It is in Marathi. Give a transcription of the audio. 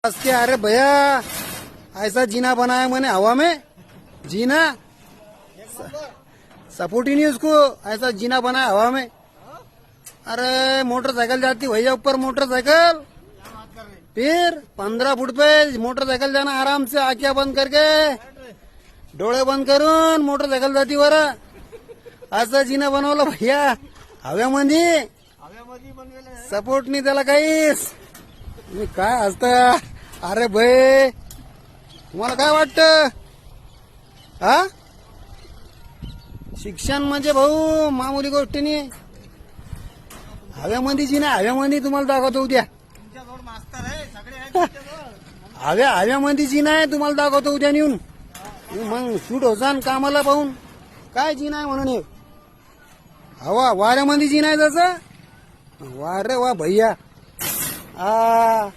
के अरे भैया ऐसा जीना बनाया मैंने हवा में जीना सपोर्ट ही नहीं उसको ऐसा जीना बनाया हवा में। अरे मोटरसाइकिल जाती भैया ऊपर मोटरसाइकिल फिर 15 फुट पे मोटरसाइकिल जाना आराम से आंखें बंद करके डोळे बंद करून मोटरसाइकिल जाती वर असं जीना बनवलं भैया हव्यामध्ये सपोर्ट नाही त्याला काहीच। मी काय हसता अरे भाई तुम्हाला काय वाटतं हा शिक्षण म्हणजे भाऊ मामूली गोष्ट नाही। हव्यामध्ये जी नाही हव्यामध्ये तुम्हाला दाखवतो उद्या हव्यामध्ये जी नाही तुम्हाला दाखवतो उद्या नेऊन मग शूट होसान कामाला पाहून काय जी नाही म्हणून हवा वाऱ्यामध्ये जी नाही त्याचं वा रे वा भैया आ